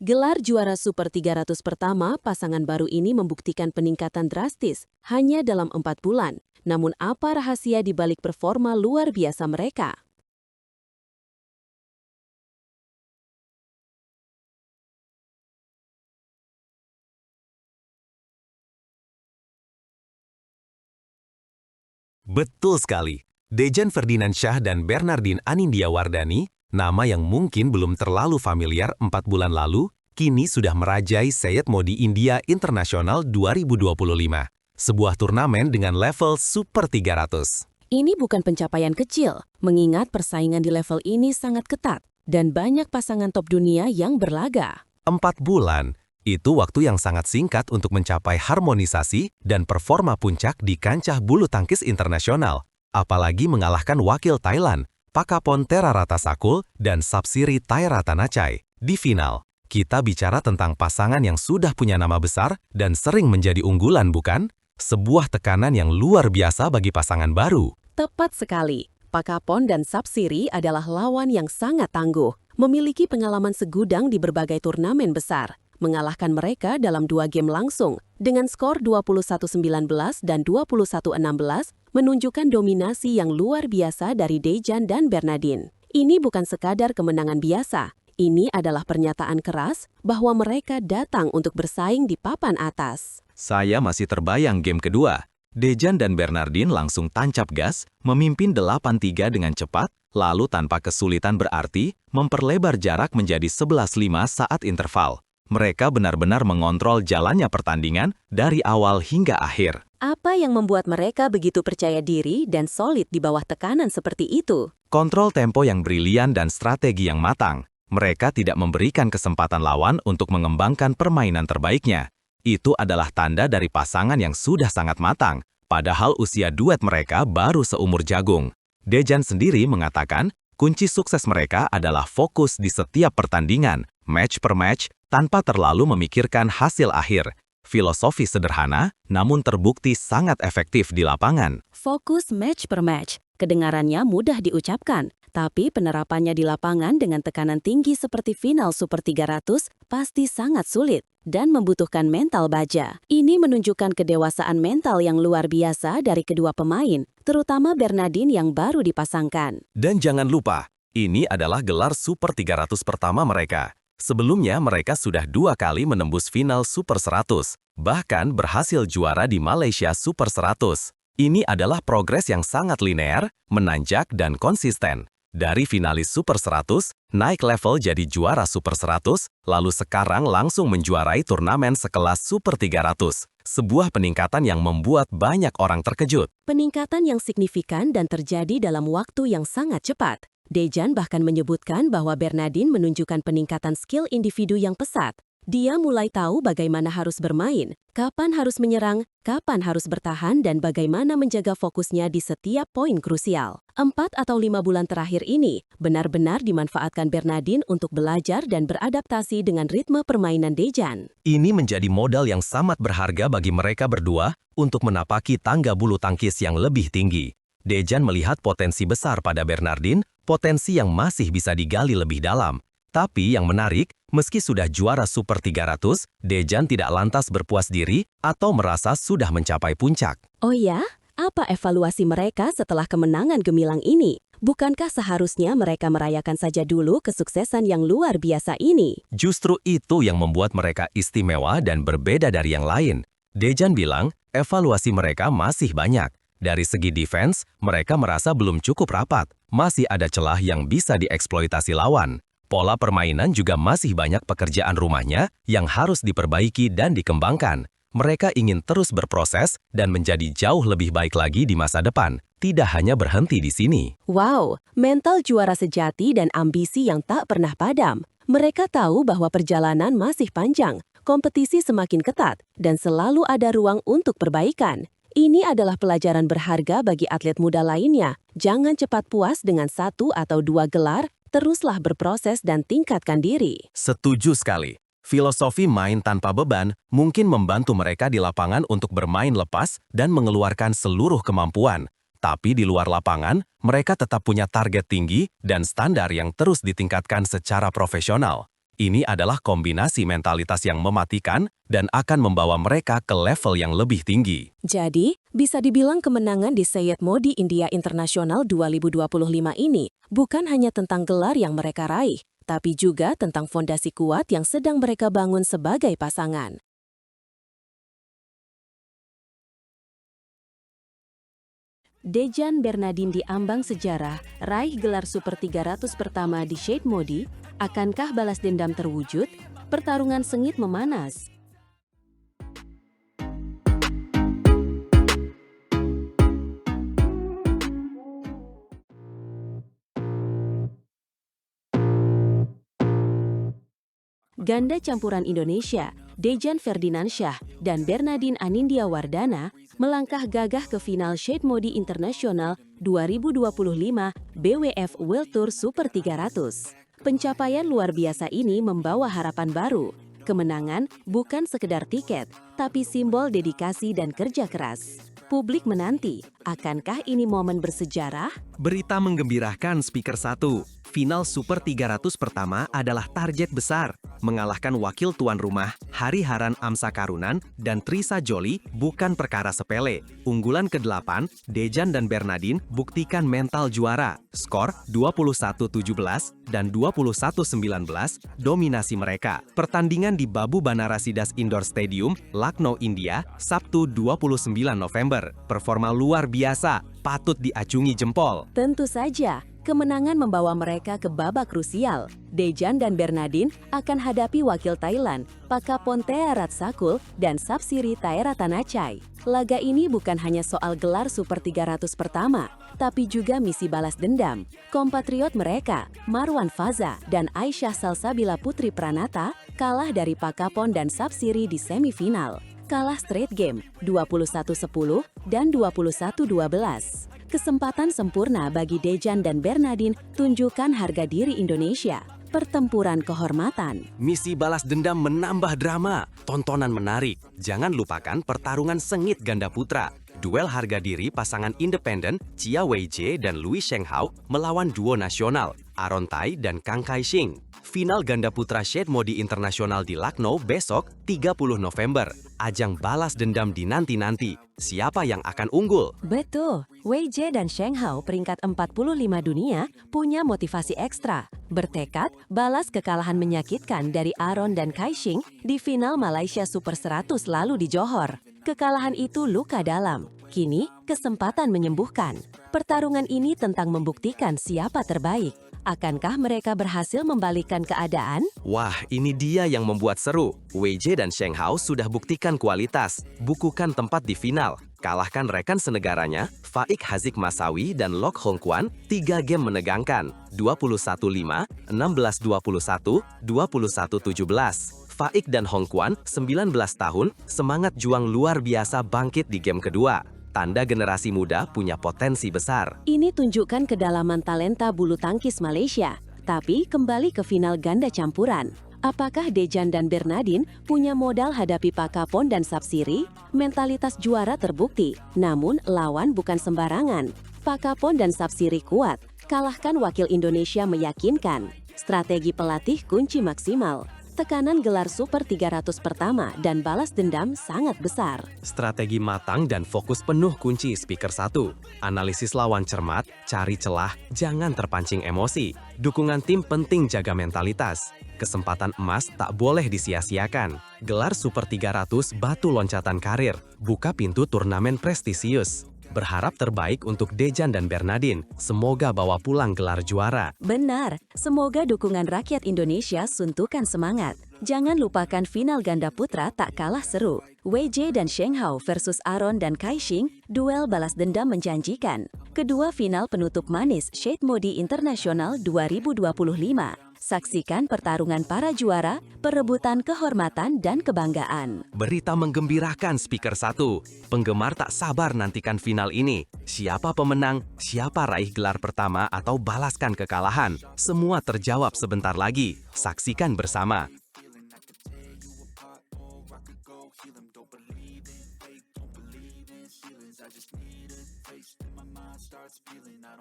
Gelar juara Super 300 pertama, pasangan baru ini membuktikan peningkatan drastis hanya dalam 4 bulan. Namun apa rahasia di balik performa luar biasa mereka? Betul sekali. Dejan Ferdinandsyah dan Bernardine Anindya Wardani, nama yang mungkin belum terlalu familiar 4 bulan lalu, kini sudah merajai Syed Modi India International 2025. Sebuah turnamen dengan level Super 300. Ini bukan pencapaian kecil, mengingat persaingan di level ini sangat ketat dan banyak pasangan top dunia yang berlaga. 4 bulan, itu waktu yang sangat singkat untuk mencapai harmonisasi dan performa puncak di kancah bulu tangkis internasional. Apalagi mengalahkan wakil Thailand, Pakapon Teraratasakul dan Sapsiri Thairathanachai. Di final, kita bicara tentang pasangan yang sudah punya nama besar dan sering menjadi unggulan, bukan? Sebuah tekanan yang luar biasa bagi pasangan baru. Tepat sekali. Pakapon dan Sapsiri adalah lawan yang sangat tangguh, memiliki pengalaman segudang di berbagai turnamen besar. Mengalahkan mereka dalam 2 game langsung dengan skor 21-19 dan 21-16 menunjukkan dominasi yang luar biasa dari Dejan dan Bernardine. Ini bukan sekadar kemenangan biasa, ini adalah pernyataan keras bahwa mereka datang untuk bersaing di papan atas. Saya masih terbayang game kedua. Dejan dan Bernardine langsung tancap gas, memimpin 8-3 dengan cepat, lalu tanpa kesulitan berarti, memperlebar jarak menjadi 11-5 saat interval. Mereka benar-benar mengontrol jalannya pertandingan dari awal hingga akhir. Apa yang membuat mereka begitu percaya diri dan solid di bawah tekanan seperti itu? Kontrol tempo yang brilian dan strategi yang matang. Mereka tidak memberikan kesempatan lawan untuk mengembangkan permainan terbaiknya. Itu adalah tanda dari pasangan yang sudah sangat matang, padahal usia duet mereka baru seumur jagung. Dejan sendiri mengatakan, kunci sukses mereka adalah fokus di setiap pertandingan, match per match, tanpa terlalu memikirkan hasil akhir. Filosofi sederhana, namun terbukti sangat efektif di lapangan. Fokus match per match. Kedengarannya mudah diucapkan, tapi penerapannya di lapangan dengan tekanan tinggi seperti final Super 300 pasti sangat sulit dan membutuhkan mental baja. Ini menunjukkan kedewasaan mental yang luar biasa dari kedua pemain, terutama Bernardine yang baru dipasangkan. Dan jangan lupa, ini adalah gelar Super 300 pertama mereka. Sebelumnya mereka sudah 2 kali menembus final Super 100, bahkan berhasil juara di Malaysia Super 100. Ini adalah progres yang sangat linear, menanjak, dan konsisten. Dari finalis Super 100, naik level jadi juara Super 100, lalu sekarang langsung menjuarai turnamen sekelas Super 300. Sebuah peningkatan yang membuat banyak orang terkejut. Peningkatan yang signifikan dan terjadi dalam waktu yang sangat cepat. Dejan bahkan menyebutkan bahwa Bernardine menunjukkan peningkatan skill individu yang pesat. Dia mulai tahu bagaimana harus bermain, kapan harus menyerang, kapan harus bertahan, dan bagaimana menjaga fokusnya di setiap poin krusial. 4 atau 5 bulan terakhir ini benar-benar dimanfaatkan Bernardine untuk belajar dan beradaptasi dengan ritme permainan Dejan. Ini menjadi modal yang sangat berharga bagi mereka berdua untuk menapaki tangga bulu tangkis yang lebih tinggi. Dejan melihat potensi besar pada Bernardine, potensi yang masih bisa digali lebih dalam. Tapi yang menarik, meski sudah juara Super 300, Dejan tidak lantas berpuas diri atau merasa sudah mencapai puncak. Oh ya? Apa evaluasi mereka setelah kemenangan gemilang ini? Bukankah seharusnya mereka merayakan saja dulu kesuksesan yang luar biasa ini? Justru itu yang membuat mereka istimewa dan berbeda dari yang lain. Dejan bilang, evaluasi mereka masih banyak. Dari segi defense, mereka merasa belum cukup rapat. Masih ada celah yang bisa dieksploitasi lawan. Pola permainan juga masih banyak pekerjaan rumahnya yang harus diperbaiki dan dikembangkan. Mereka ingin terus berproses dan menjadi jauh lebih baik lagi di masa depan. Tidak hanya berhenti di sini. Wow, mental juara sejati dan ambisi yang tak pernah padam. Mereka tahu bahwa perjalanan masih panjang, kompetisi semakin ketat, dan selalu ada ruang untuk perbaikan. Ini adalah pelajaran berharga bagi atlet muda lainnya. Jangan cepat puas dengan 1 atau 2 gelar, teruslah berproses dan tingkatkan diri. Setuju sekali. Filosofi main tanpa beban mungkin membantu mereka di lapangan untuk bermain lepas dan mengeluarkan seluruh kemampuan. Tapi di luar lapangan, mereka tetap punya target tinggi dan standar yang terus ditingkatkan secara profesional. Ini adalah kombinasi mentalitas yang mematikan dan akan membawa mereka ke level yang lebih tinggi. Jadi, bisa dibilang kemenangan di Syed Modi India International 2025 ini bukan hanya tentang gelar yang mereka raih, tapi juga tentang fondasi kuat yang sedang mereka bangun sebagai pasangan. Dejan Bernardin di ambang sejarah, raih gelar Super 300 pertama di Syed Modi, akankah balas dendam terwujud? Pertarungan sengit memanas. Ganda campuran Indonesia, Dejan Ferdinansyah dan Bernardin Anindya Wardana melangkah gagah ke final Syed Modi International 2025 BWF World Tour Super 300. Pencapaian luar biasa ini membawa harapan baru. Kemenangan bukan sekedar tiket, tapi simbol dedikasi dan kerja keras. Publik menanti, akankah ini momen bersejarah? Berita menggembirakan Speaker 1. Final Super 300 pertama adalah target besar. Mengalahkan wakil tuan rumah, Hariharan Amsa Karunan dan Trisa Joli bukan perkara sepele. Unggulan ke-8, Dejan dan Bernardin buktikan mental juara. Skor 21-17 dan 21-19 dominasi mereka. Pertandingan di Babu Banarasidas Indoor Stadium, Lucknow, India, Sabtu 29 November. Performa luar biasa, patut diacungi jempol. Tentu saja, kemenangan membawa mereka ke babak krusial. Dejan dan Bernardin akan hadapi wakil Thailand, Pakapon Theratsakul dan Sapsiri Theratanachai. Laga ini bukan hanya soal gelar Super 300 pertama, tapi juga misi balas dendam. Kompatriot mereka, Marwan Faza dan Aisyah Salsabila Putri Pranata, kalah dari Pakapon dan Sapsiri di semifinal. Kalah straight game, 21-10 dan 21-12. Kesempatan sempurna bagi Dejan dan Bernardin tunjukkan harga diri Indonesia. Pertempuran kehormatan. Misi balas dendam menambah drama, tontonan menarik. Jangan lupakan pertarungan sengit ganda putra. Duel harga diri pasangan independen Chia Wei-je dan Louis Shenghao melawan duo nasional Aaron Tai dan Kang Kai-shing. Final ganda putra Syed Modi International di Lucknow besok 30 November. Ajang balas dendam dinanti-nanti. Siapa yang akan unggul? Betul, Wei-je dan Shenghao peringkat 45 dunia punya motivasi ekstra. Bertekad balas kekalahan menyakitkan dari Aaron dan Kai-shing di final Malaysia Super 100 lalu di Johor. Kekalahan itu luka dalam. Kini, kesempatan menyembuhkan. Pertarungan ini tentang membuktikan siapa terbaik. Akankah mereka berhasil membalikkan keadaan? Wah, ini dia yang membuat seru. Wei-je dan Shenghao sudah buktikan kualitas, bukukan tempat di final. Kalahkan rekan senegaranya, Faik Hazik Masawi dan Lok Hong Kwan, 3 game menegangkan, 21-5, 16-21, 21-17. Faik dan Hong Kwan, 19 tahun, semangat juang luar biasa bangkit di game kedua. Tanda generasi muda punya potensi besar. Ini tunjukkan kedalaman talenta bulu tangkis Malaysia. Tapi kembali ke final ganda campuran. Apakah Dejan dan Bernardin punya modal hadapi Pakapon dan Sapsiri? Mentalitas juara terbukti, namun lawan bukan sembarangan. Pakapon dan Sapsiri kuat, kalahkan wakil Indonesia meyakinkan. Strategi pelatih kunci maksimal. Tekanan gelar Super 300 pertama dan balas dendam sangat besar. Strategi matang dan fokus penuh kunci Speaker 1. Analisis lawan cermat, cari celah, jangan terpancing emosi. Dukungan tim penting jaga mentalitas. Kesempatan emas tak boleh disia-siakan. Gelar Super 300 batu loncatan karir, buka pintu turnamen prestisius. Berharap terbaik untuk Dejan dan Bernardin. Semoga bawa pulang gelar juara. Benar, semoga dukungan rakyat Indonesia suntukan semangat. Jangan lupakan final ganda putra tak kalah seru. Wei-je dan Shenghao versus Aaron dan Kai-shing, duel balas dendam menjanjikan. Kedua final penutup manis Syed Modi International 2025. Saksikan pertarungan para juara, perebutan kehormatan dan kebanggaan. Berita menggembirakan Speaker 1. Penggemar tak sabar nantikan final ini. Siapa pemenang, siapa raih gelar pertama atau balaskan kekalahan. Semua terjawab sebentar lagi. Saksikan bersama.